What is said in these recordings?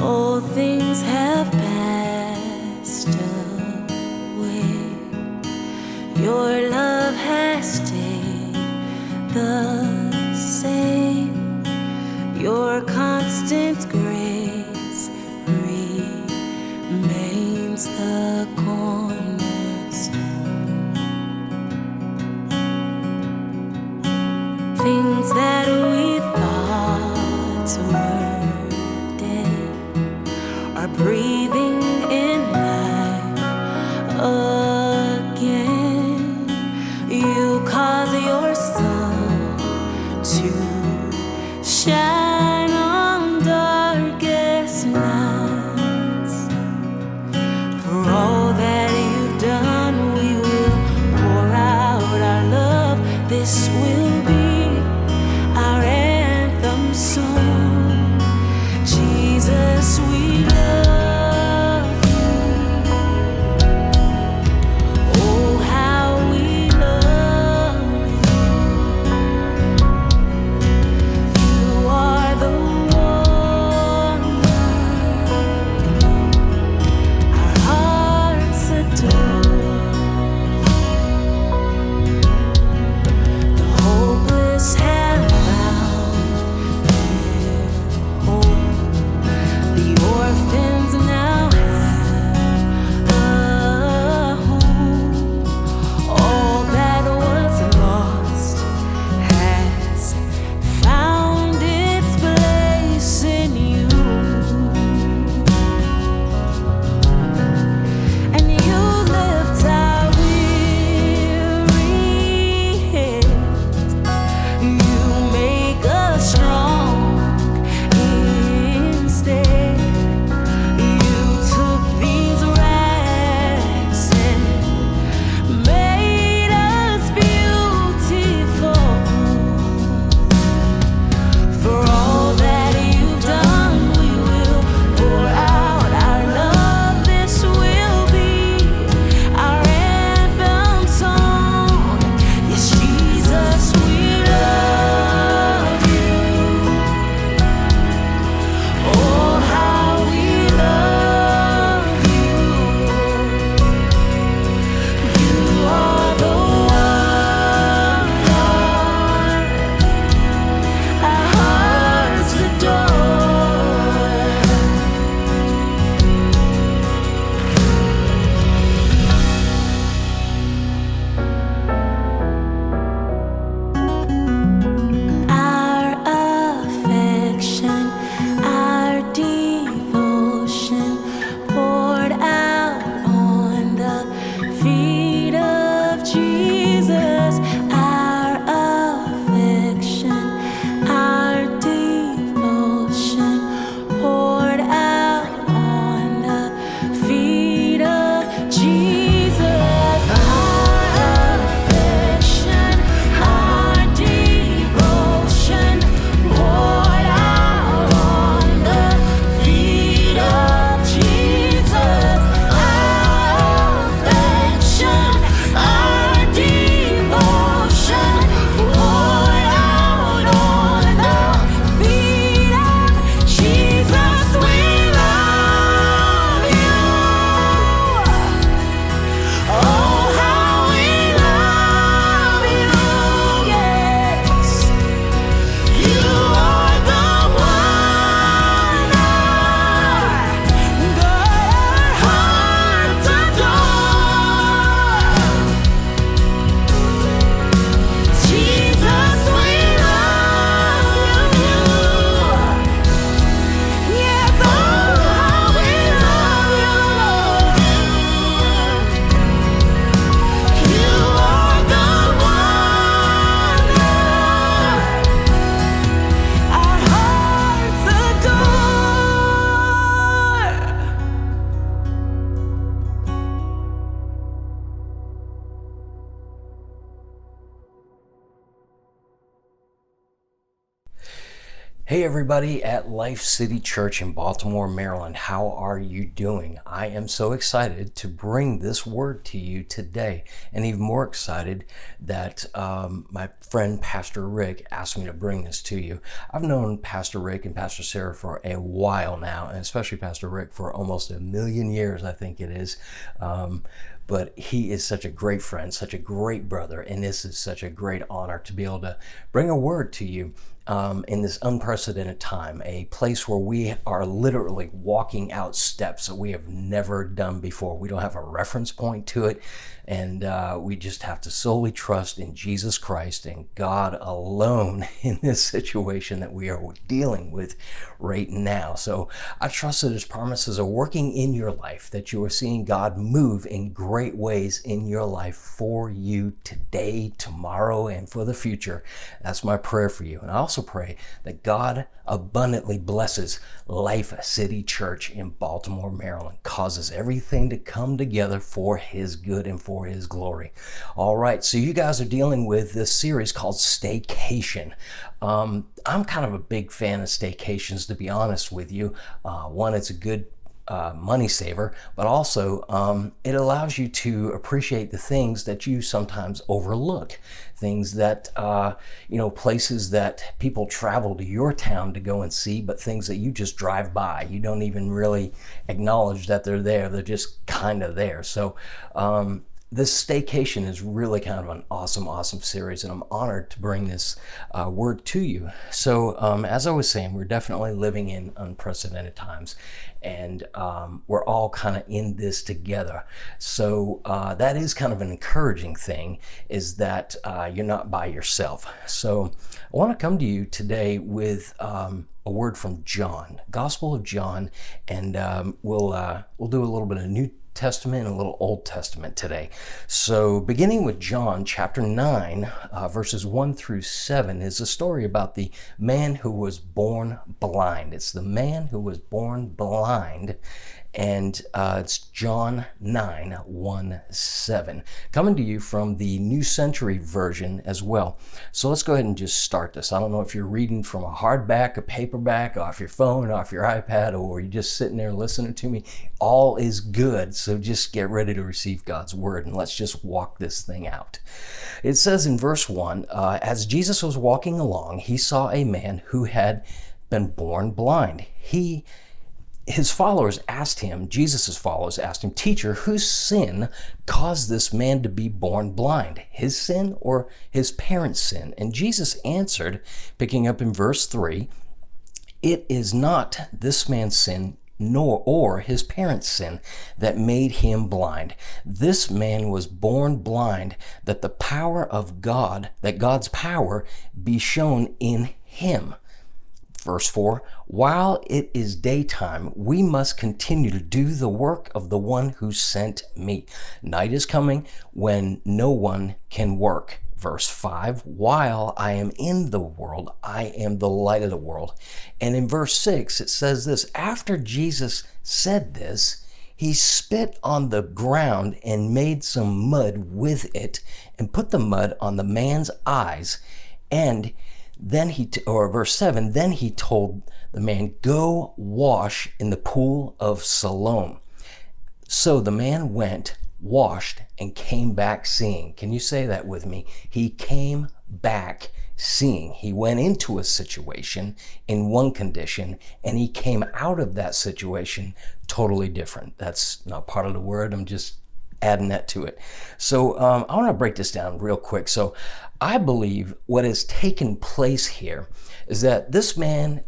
All things have passed away. Your love has stayed the same. Your constant grace remains the cornerstone. Things that we thought were dead are breathing in life again. You cause your sun to shine on darkest nights. For all that you've done, we will pour out our love. This will be our anthem song. Jesus, we love you. Oh, how we love you. You are Hey everybody at Life City Church in Baltimore, Maryland. How are you doing? I am so excited to bring this word to you today, and even more excited that my friend Pastor Rick asked me to bring this to you. I've known Pastor Rick and Pastor Sarah for a while now, and especially Pastor Rick for almost 1,000,000 years, I think it is. But he is such a great friend, such a great brother, and this is such a great honor to be able to bring a word to you in this unprecedented time, a place where we are literally walking out steps that we have never done before. We don't have a reference point to it, and we just have to solely trust in Jesus Christ and God alone in this situation that we are dealing with right now. So I trust that His promises are working in your life, that you are seeing God move in great ways in your life for you today, tomorrow, and for the future. That's my prayer for you. And I also pray that God abundantly blesses Life City Church in Baltimore, Maryland, causes everything to come together for His good and for His glory. All right, so you guys are dealing with this series called Staycation. I'm kind of a big fan of staycations, to be honest with you. One, it's a good money saver, but also it allows you to appreciate the things that you sometimes overlook, things that places that people travel to your town to go and see, but things that you just drive by. You don't even really acknowledge that they're there. They're just kind of there. So this staycation is really kind of an awesome series, and I'm honored to bring this word to you. So as I was saying, we're definitely living in unprecedented times, and we're all kind of in this together. So that is kind of an encouraging thing, is that you're not by yourself. So I want to come to you today with a word from John, Gospel of John, and we'll do a little bit of New Testament and a little Old Testament today. So beginning with John chapter 9, verses 1 through 7 is a story about the man who was born blind. It's the man who was born blind, and it's John 9, 1, 7. Coming to you from the New Century Version as well. So let's go ahead and just start this. I don't know if you're reading from a hardback, a paperback, off your phone, off your iPad, or you're just sitting there listening to me. All is good. So just get ready to receive God's word, and let's just walk this thing out. It says in verse 1, as Jesus was walking along, he saw a man who had been born blind. His followers asked him, Jesus' followers asked him, "Teacher, whose sin caused this man to be born blind? His sin or his parents' sin?" And Jesus answered, picking up in verse 3, "It is not this man's sin or his parents' sin that made him blind. This man was born blind that the power of God, that God's power be shown in him." Verse 4, "While it is daytime, we must continue to do the work of the one who sent me. Night is coming when no one can work." Verse 5, "While I am in the world, I am the light of the world." And in verse 6, it says this, after Jesus said this, he spit on the ground and made some mud with it and put the mud on the man's eyes. And then verse 7, then he told the man, "Go wash in the pool of Siloam." So the man went, washed, and came back seeing. Can you say that with me? He came back seeing. He went into a situation in one condition, and he came out of that situation totally different. That's not part of the word. I'm just adding that to it. So I want to break this down real quick. So I believe what has taken place here is that this man,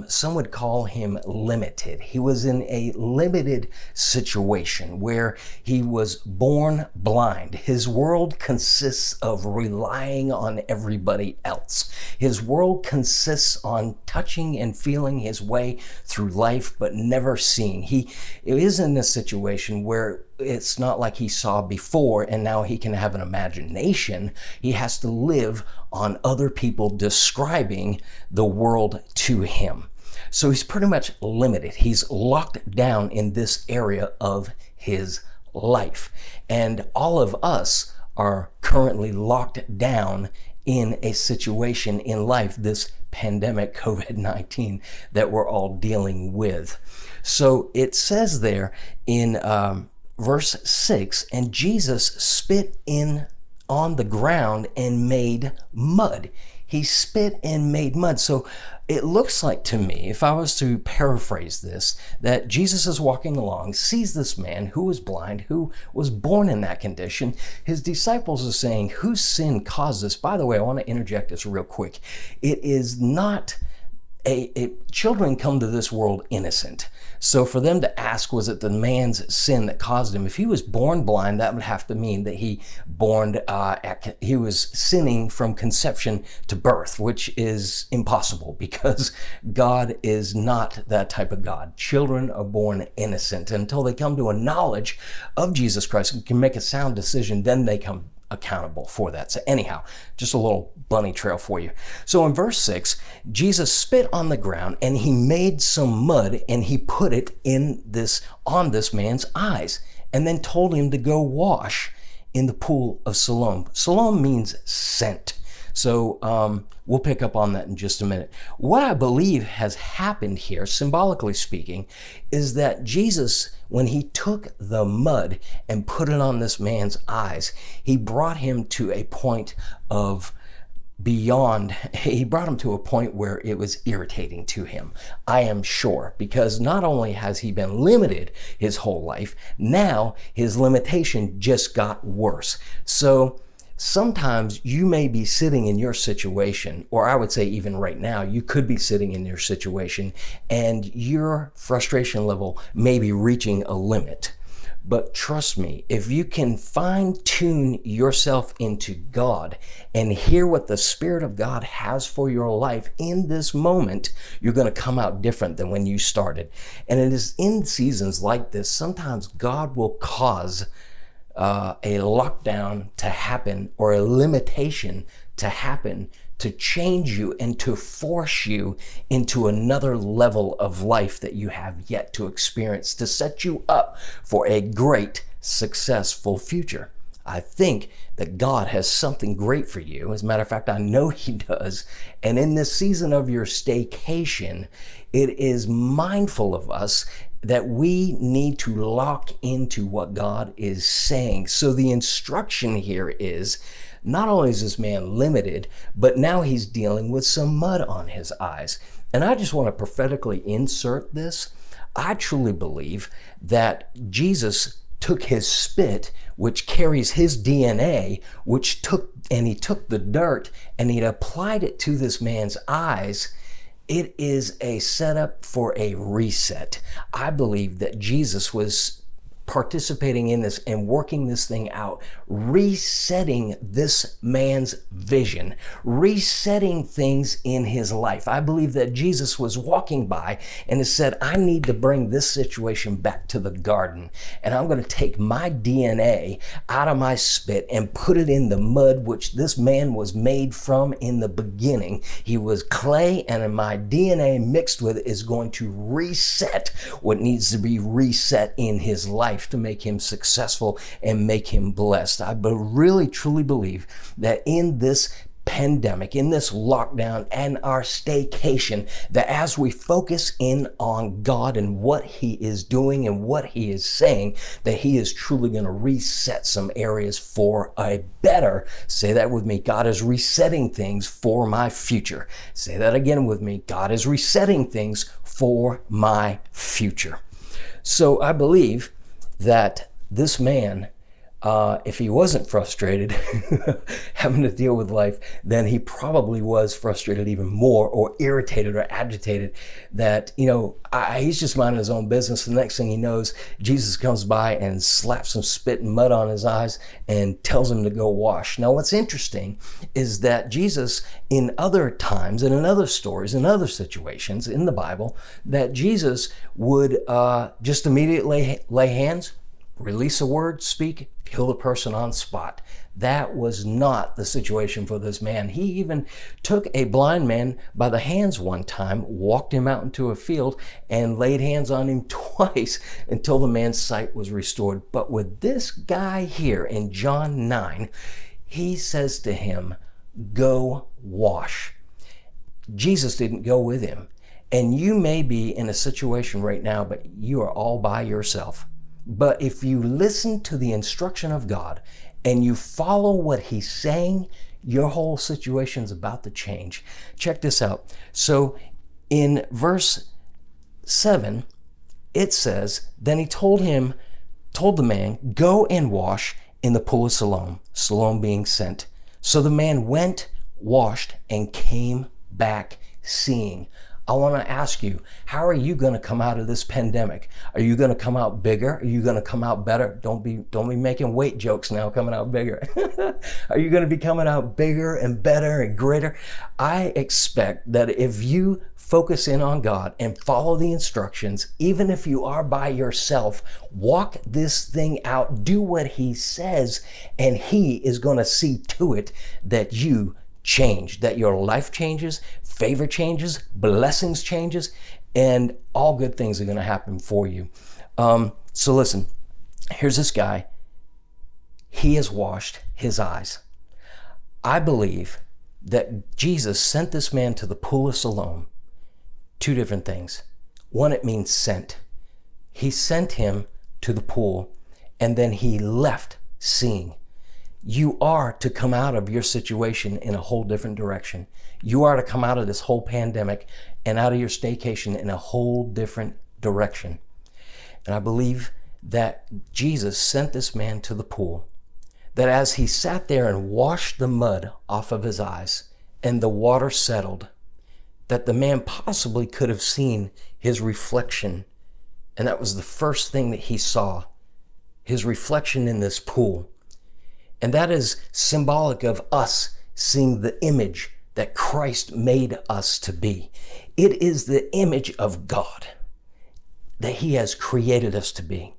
some would call him limited. He was in a limited situation where he was born blind. His world consists of relying on everybody else. His world consists on touching and feeling his way through life, but never seeing. He is in a situation where it's not like he saw before and now he can have an imagination. He has to live on other people describing the world to him. So he's pretty much limited. He's locked down in this area of his life. And all of us are currently locked down in a situation in life, this pandemic, COVID-19, that we're all dealing with. So it says there in verse 6, and Jesus spit in on the ground and made mud. He spit and made mud. So it looks like to me, if I was to paraphrase this, that Jesus is walking along, sees this man who was blind, who was born in that condition. His disciples are saying, whose sin caused this? By the way, I want to interject this real quick. It is not children come to this world innocent. So for them to ask, was it the man's sin that caused him? If he was born blind, that would have to mean that he was sinning from conception to birth, which is impossible because God is not that type of God. Children are born innocent until they come to a knowledge of Jesus Christ and can make a sound decision. Then they come accountable for that. So anyhow, just a little bunny trail for you. So in verse 6, Jesus spit on the ground and he made some mud and he put it on this man's eyes and then told him to go wash in the pool of Siloam. Siloam means sent. So we'll pick up on that in just a minute. What I believe has happened here, symbolically speaking, is that Jesus, when he took the mud and put it on this man's eyes, he brought him to a point he brought him to a point where it was irritating to him, I am sure, because not only has he been limited his whole life, now his limitation just got worse. So sometimes you may be sitting in your situation, or I would say even right now, you could be sitting in your situation and your frustration level may be reaching a limit. But trust me, if you can fine-tune yourself into God and hear what the Spirit of God has for your life in this moment, you're going to come out different than when you started. And it is in seasons like this, sometimes God will cause a lockdown to happen or a limitation to happen to change you and to force you into another level of life that you have yet to experience, to set you up for a great, successful future. I think that God has something great for you. As a matter of fact, I know He does. And in this season of your staycation, it is mindful of us that we need to lock into what God is saying. So the instruction here is, not only is this man limited, but now he's dealing with some mud on his eyes. And I just want to prophetically insert this. I truly believe that Jesus took his spit, which carries his DNA, he took the dirt and he applied it to this man's eyes. It is a setup for a reset. I believe that Jesus was participating in this and working this thing out, resetting this man's vision, resetting things in his life. I believe that Jesus was walking by and has said, I need to bring this situation back to the garden, and I'm going to take my DNA out of my spit and put it in the mud which this man was made from in the beginning. He was clay, and my DNA mixed with it is going to reset what needs to be reset in his life to make him successful and make him blessed. I really truly believe that in this pandemic, in this lockdown and our staycation, that as we focus in on God and what He is doing and what He is saying, that He is truly going to reset some areas for a better, say that with me, God is resetting things for my future. Say that again with me, God is resetting things for my future. So I believe that this man, if he wasn't frustrated having to deal with life, then he probably was frustrated even more, or irritated or agitated that, he's just minding his own business. The next thing he knows, Jesus comes by and slaps some spit and mud on his eyes and tells him to go wash. Now, what's interesting is that Jesus, in other times and in other stories, in other situations in the Bible, that Jesus would just immediately lay hands, release a word, speak, kill the person on spot. That was not the situation for this man. He even took a blind man by the hands one time, walked him out into a field, and laid hands on him twice until the man's sight was restored. But with this guy here in John 9, he says to him, go wash. Jesus didn't go with him. And you may be in a situation right now, but you are all by yourself. But if you listen to the instruction of God and you follow what he's saying, your whole situation's about to change. Check this out. So in verse 7, it says, then he told the man, go and wash in the pool of Siloam, Siloam being sent. So the man went, washed, and came back seeing. I want to ask you, how are you going to come out of this pandemic? Are you going to come out bigger? Are you going to come out better? Don't be making weight jokes now, coming out bigger. Are you going to be coming out bigger and better and greater? I expect that if you focus in on God and follow the instructions, even if you are by yourself, walk this thing out, do what he says, and he is going to see to it that you change, that your life changes, favor changes, blessings changes, and all good things are going to happen for you. So listen, here's this guy. He has washed his eyes. I believe that Jesus sent this man to the pool of Siloam. Two different things. One, it means sent. He sent him to the pool, and then he left seeing. You are to come out of your situation in a whole different direction. You are to come out of this whole pandemic and out of your staycation in a whole different direction. And I believe that Jesus sent this man to the pool, that as he sat there and washed the mud off of his eyes and the water settled, that the man possibly could have seen his reflection. And that was the first thing that he saw, his reflection in this pool. And that is symbolic of us seeing the image that Christ made us to be. It is the image of God that he has created us to be.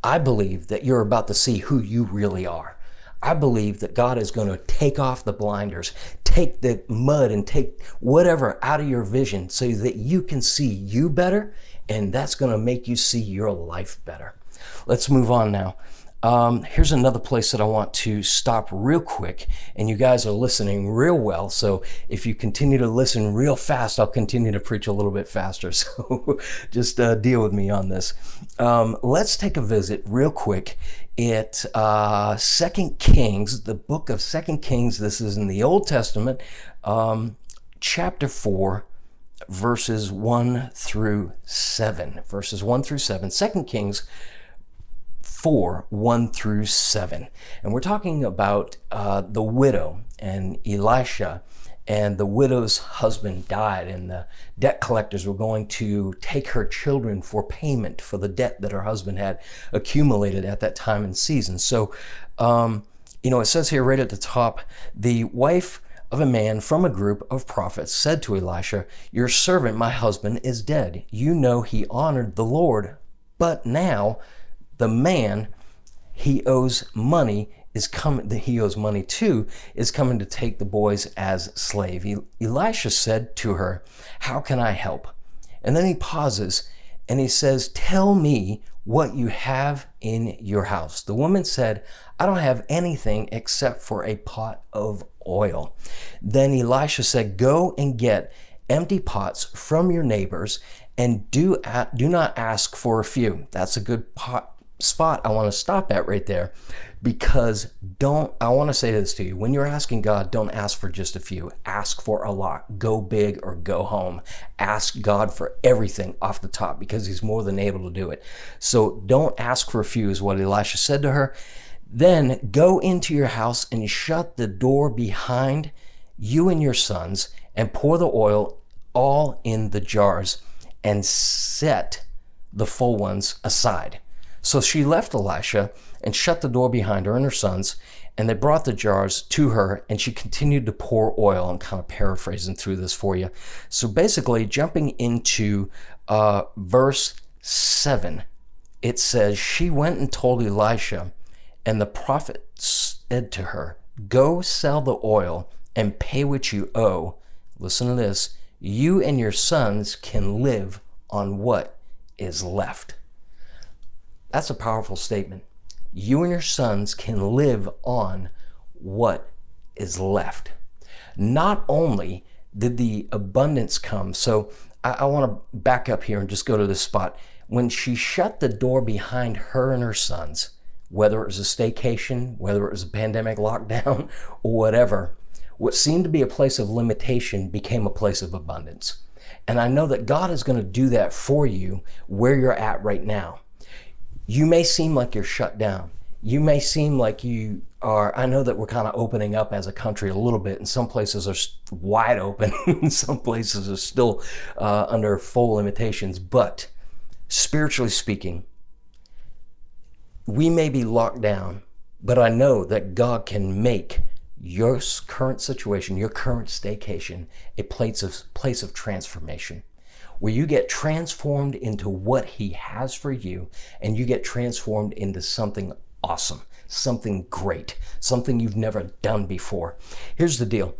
I believe that you're about to see who you really are. I believe that God is going to take off the blinders, take the mud and take whatever out of your vision so that you can see you better, and that's going to make you see your life better. Let's move on now. Here's another place that I want to stop real quick, and you guys are listening real well, so if you continue to listen real fast, I'll continue to preach a little bit faster, so just deal with me on this. Let's take a visit real quick at 2 Kings, the book of 2 Kings. This is in the Old Testament, chapter 4, verses 1 through 7. Verses 1 through 7. 2 Kings 4, 1 through 7. And we're talking about the widow and Elisha, and the widow's husband died, and the debt collectors were going to take her children for payment for the debt that her husband had accumulated at that time and season. So, it says here right at the top, the wife of a man from a group of prophets said to Elisha, "Your servant, my husband, is dead. You know he honored the Lord, but now the man he owes money to is coming to take the boys as slave." Elisha said to her, "How can I help?" And then he pauses and he says, "Tell me what you have in your house." The woman said, "I don't have anything except for a pot of oil." Then Elisha said, "Go and get empty pots from your neighbors and do not ask for a few." That's a good spot I want to stop at right there, because I want to say this to you. When you're asking God, don't ask for just a few. Ask for a lot. Go big or go home. Ask God for everything off the top, because he's more than able to do it. So don't ask for a few, is what Elisha said to her. Then go into your house and shut the door behind you and your sons, and pour the oil all in the jars and set the full ones aside. So she left Elisha and shut the door behind her and her sons, and they brought the jars to her, and she continued to pour oil. I'm kind of paraphrasing through this for you. So basically, jumping into verse 7, it says, she went and told Elisha, and the prophet said to her, "Go sell the oil and pay what you owe." Listen to this. "You and your sons can live on what is left." That's a powerful statement. You and your sons can live on what is left. Not only did the abundance come? So I want to back up here and just go to this spot. When she shut the door behind her and her sons, whether it was a staycation, whether it was a pandemic lockdown, or whatever, what seemed to be a place of limitation became a place of abundance. And I know that God is going to do that for you where you're at right now. You may seem like you're shut down. You may seem like you are, I know that we're kind of opening up as a country a little bit, and some places are wide open, and some places are still under full limitations. But spiritually speaking, we may be locked down, but I know that God can make your current situation, your current staycation, a place of transformation, where you get transformed into what He has for you, and you get transformed into something awesome, something great, something you've never done before. Here's the deal.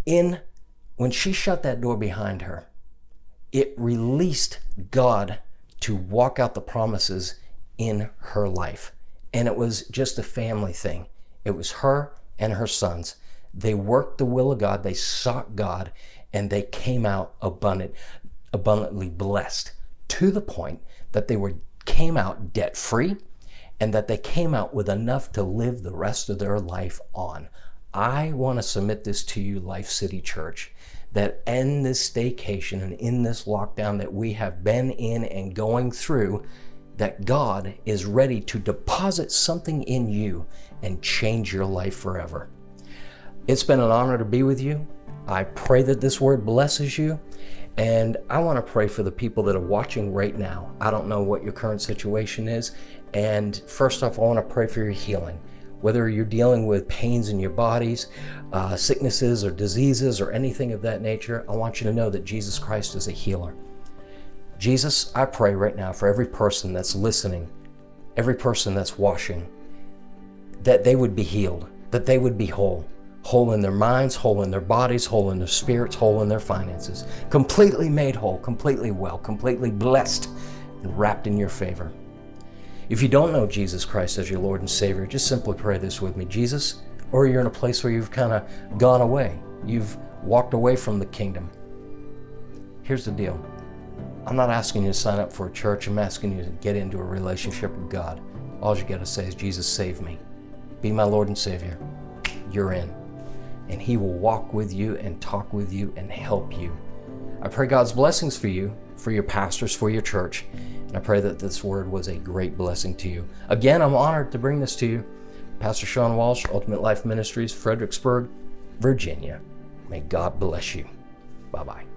When she shut that door behind her, it released God to walk out the promises in her life. And it was just a family thing. It was her and her sons. They worked the will of God, they sought God, and they came out abundantly blessed, to the point that they came out debt-free, and that they came out with enough to live the rest of their life on. I want to submit this to you, Life City Church, that in this staycation and in this lockdown that we have been in and going through, that God is ready to deposit something in you and change your life forever. It's been an honor to be with you. I pray that this word blesses you. And I want to pray for the people that are watching right now. I don't know what your current situation is. And first off, I want to pray for your healing. Whether you're dealing with pains in your bodies, sicknesses or diseases or anything of that nature, I want you to know that Jesus Christ is a healer. Jesus, I pray right now for every person that's listening, every person that's watching, that they would be healed, that they would be whole. Whole in their minds, whole in their bodies, whole in their spirits, whole in their finances. Completely made whole, completely well, completely blessed, and wrapped in your favor. If you don't know Jesus Christ as your Lord and Savior, just simply pray this with me. Jesus, or you're in a place where you've kind of gone away. You've walked away from the kingdom. Here's the deal. I'm not asking you to sign up for a church. I'm asking you to get into a relationship with God. All you got to say is, Jesus, save me. Be my Lord and Savior. You're in. And He will walk with you and talk with you and help you. I pray God's blessings for you, for your pastors, for your church. And I pray that this word was a great blessing to you. Again, I'm honored to bring this to you. Pastor Sean Walsh, Ultimate Life Ministries, Fredericksburg, Virginia. May God bless you. Bye-bye.